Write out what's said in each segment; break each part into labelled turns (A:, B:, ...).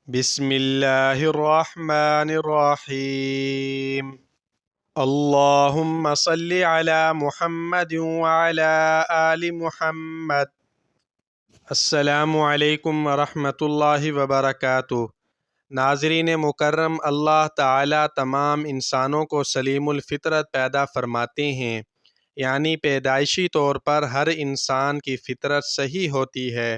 A: بسم اللہ الرحمن الرحیم اللہم صلی علی محمد وعلی آل محمد۔ السلام علیکم ورحمۃ اللہ وبرکاتہ۔ ناظرین مکرم، اللہ تعالیٰ تمام انسانوں کو سلیم الفطرت پیدا فرماتے ہیں، یعنی پیدائشی طور پر ہر انسان کی فطرت صحیح ہوتی ہے،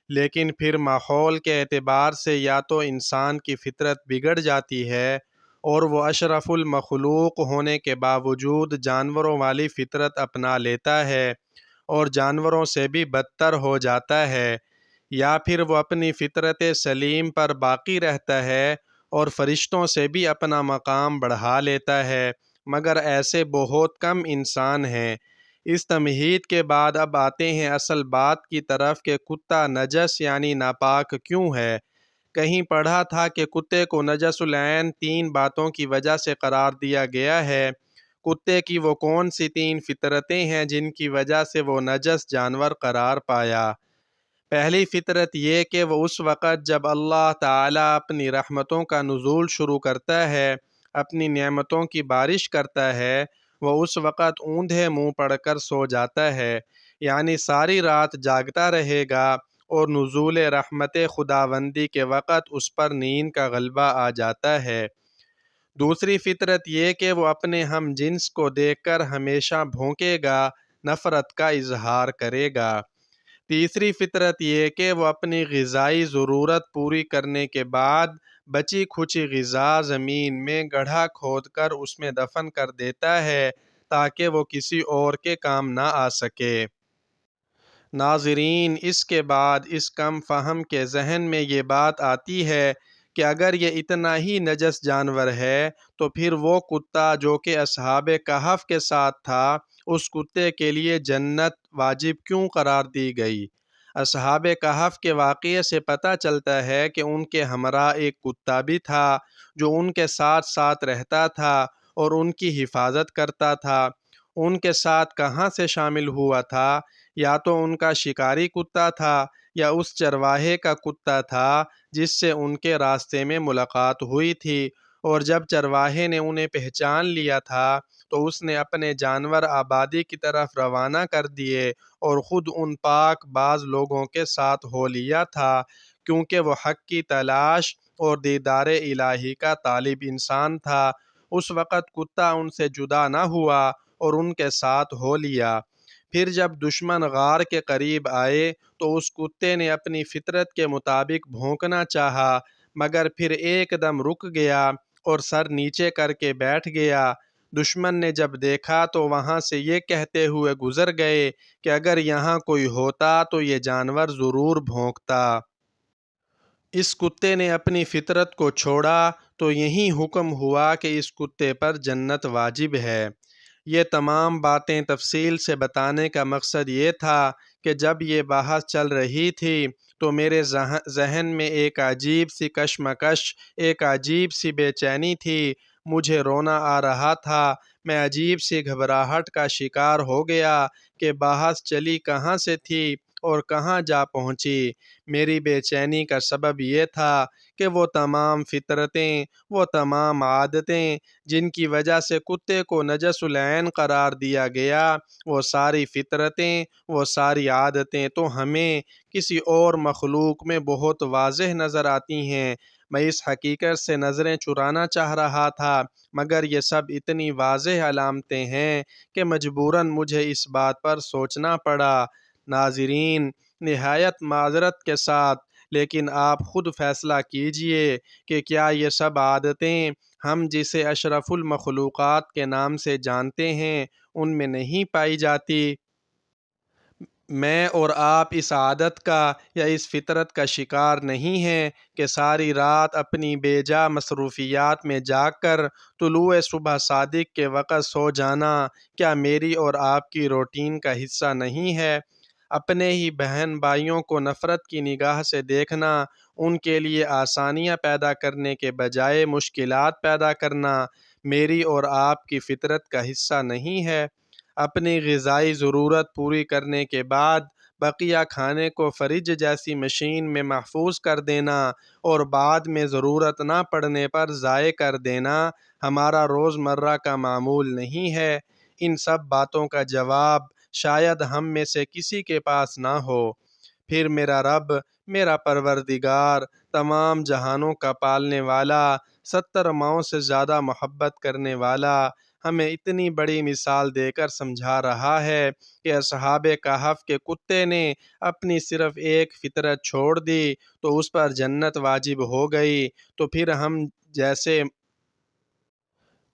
A: لیکن پھر ماحول کے اعتبار سے یا تو انسان کی فطرت بگڑ جاتی ہے اور وہ اشرف المخلوق ہونے کے باوجود جانوروں والی فطرت اپنا لیتا ہے اور جانوروں سے بھی بدتر ہو جاتا ہے، یا پھر وہ اپنی فطرت سلیم پر باقی رہتا ہے اور فرشتوں سے بھی اپنا مقام بڑھا لیتا ہے، مگر ایسے بہت کم انسان ہیں۔ اس تمہید کے بعد اب آتے ہیں اصل بات کی طرف کہ کتا نجس یعنی ناپاک کیوں ہے۔ کہیں پڑھا تھا کہ کتے کو نجس العین 3 باتوں کی وجہ سے قرار دیا گیا ہے۔ کتے کی وہ کون سی 3 فطرتیں ہیں جن کی وجہ سے وہ نجس جانور قرار پایا؟ پہلی فطرت یہ کہ وہ اس وقت جب اللہ تعالیٰ اپنی رحمتوں کا نزول شروع کرتا ہے، اپنی نعمتوں کی بارش کرتا ہے، وہ اس وقت اوندھے منہ پڑ کر سو جاتا ہے، یعنی ساری رات جاگتا رہے گا اور نزول رحمت خداوندی کے وقت اس پر نیند کا غلبہ آ جاتا ہے۔ دوسری فطرت یہ کہ وہ اپنے ہم جنس کو دیکھ کر ہمیشہ بھونکے گا، نفرت کا اظہار کرے گا۔ تیسری فطرت یہ کہ وہ اپنی غذائی ضرورت پوری کرنے کے بعد بچی کھچی غذا زمین میں گڑھا کھود کر اس میں دفن کر دیتا ہے تاکہ وہ کسی اور کے کام نہ آ سکے۔ ناظرین، اس کے بعد اس کم فہم کے ذہن میں یہ بات آتی ہے کہ اگر یہ اتنا ہی نجس جانور ہے تو پھر وہ کتا جو کہ اصحاب کہف کے ساتھ تھا، اس کتے کے لیے جنت واجب کیوں قرار دی گئی؟ اصحاب کہف کے واقعے سے پتہ چلتا ہے کہ ان کے ہمراہ ایک کتا بھی تھا جو ان کے ساتھ ساتھ رہتا تھا اور ان کی حفاظت کرتا تھا۔ ان کے ساتھ کہاں سے شامل ہوا تھا؟ یا تو ان کا شکاری کتا تھا یا اس چرواہے کا کتا تھا جس سے ان کے راستے میں ملاقات ہوئی تھی، اور جب چرواہے نے انہیں پہچان لیا تھا تو اس نے اپنے جانور آبادی کی طرف روانہ کر دیے اور خود ان پاک باز لوگوں کے ساتھ ہو لیا تھا، کیونکہ وہ حق کی تلاش اور دیدار الہی کا طالب انسان تھا۔ اس وقت کتا ان سے جدا نہ ہوا اور ان کے ساتھ ہو لیا۔ پھر جب دشمن غار کے قریب آئے تو اس کتے نے اپنی فطرت کے مطابق بھونکنا چاہا، مگر پھر ایک دم رک گیا اور سر نیچے کر کے بیٹھ گیا۔ دشمن نے جب دیکھا تو وہاں سے یہ کہتے ہوئے گزر گئے کہ اگر یہاں کوئی ہوتا تو یہ جانور ضرور بھونکتا۔ اس کتے نے اپنی فطرت کو چھوڑا تو یہی حکم ہوا کہ اس کتے پر جنت واجب ہے۔ یہ تمام باتیں تفصیل سے بتانے کا مقصد یہ تھا کہ جب یہ بحث چل رہی تھی تو میرے ذہن میں ایک عجیب سی کشمکش، ایک عجیب سی بے چینی تھی، مجھے رونا آ رہا تھا، میں عجیب سی گھبراہٹ کا شکار ہو گیا کہ بحث چلی کہاں سے تھی اور کہاں جا پہنچی۔ میری بے چینی کا سبب یہ تھا کہ وہ تمام فطرتیں، وہ تمام عادتیں جن کی وجہ سے کتے کو نجس العین قرار دیا گیا، وہ ساری فطرتیں، وہ ساری عادتیں تو ہمیں کسی اور مخلوق میں بہت واضح نظر آتی ہیں۔ میں اس حقیقت سے نظریں چرانا چاہ رہا تھا، مگر یہ سب اتنی واضح علامتیں ہیں کہ مجبوراً مجھے اس بات پر سوچنا پڑا۔ ناظرین، نہایت معذرت کے ساتھ، لیکن آپ خود فیصلہ کیجئے کہ کیا یہ سب عادتیں ہم جسے اشرف المخلوقات کے نام سے جانتے ہیں ان میں نہیں پائی جاتی؟ میں اور آپ اس عادت کا یا اس فطرت کا شکار نہیں ہیں کہ ساری رات اپنی بے جا مصروفیات میں جاگ کر طلوع صبح صادق کے وقت سو جانا کیا میری اور آپ کی روٹین کا حصہ نہیں ہے؟ اپنے ہی بہن بھائیوں کو نفرت کی نگاہ سے دیکھنا، ان کے لیے آسانیاں پیدا کرنے کے بجائے مشکلات پیدا کرنا میری اور آپ کی فطرت کا حصہ نہیں ہے؟ اپنی غذائی ضرورت پوری کرنے کے بعد بقیہ کھانے کو فریج جیسی مشین میں محفوظ کر دینا اور بعد میں ضرورت نہ پڑنے پر ضائع کر دینا ہمارا روزمرہ کا معمول نہیں ہے۔ ان سب باتوں کا جواب شاید ہم میں سے کسی کے پاس نہ ہو۔ پھر میرا رب، میرا پروردگار، تمام جہانوں کا پالنے والا، 70 ماؤں سے زیادہ محبت کرنے والا، ہمیں اتنی بڑی مثال دے کر سمجھا رہا ہے کہ اصحاب کہف کے کتے نے اپنی صرف ایک فطرت چھوڑ دی تو اس پر جنت واجب ہو گئی، تو پھر ہم جیسے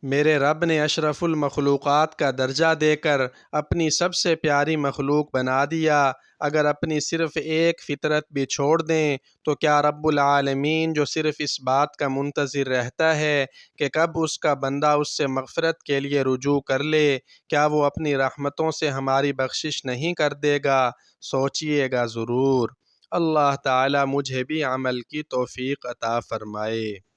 A: میرے رب نے اشرف المخلوقات کا درجہ دے کر اپنی سب سے پیاری مخلوق بنا دیا۔ اگر اپنی صرف ایک فطرت بھی چھوڑ دیں تو کیا رب العالمین، جو صرف اس بات کا منتظر رہتا ہے کہ کب اس کا بندہ اس سے مغفرت کے لیے رجوع کر لے، کیا وہ اپنی رحمتوں سے ہماری بخشش نہیں کر دے گا؟ سوچئے گا ضرور۔ اللہ تعالی مجھے بھی عمل کی توفیق عطا فرمائے۔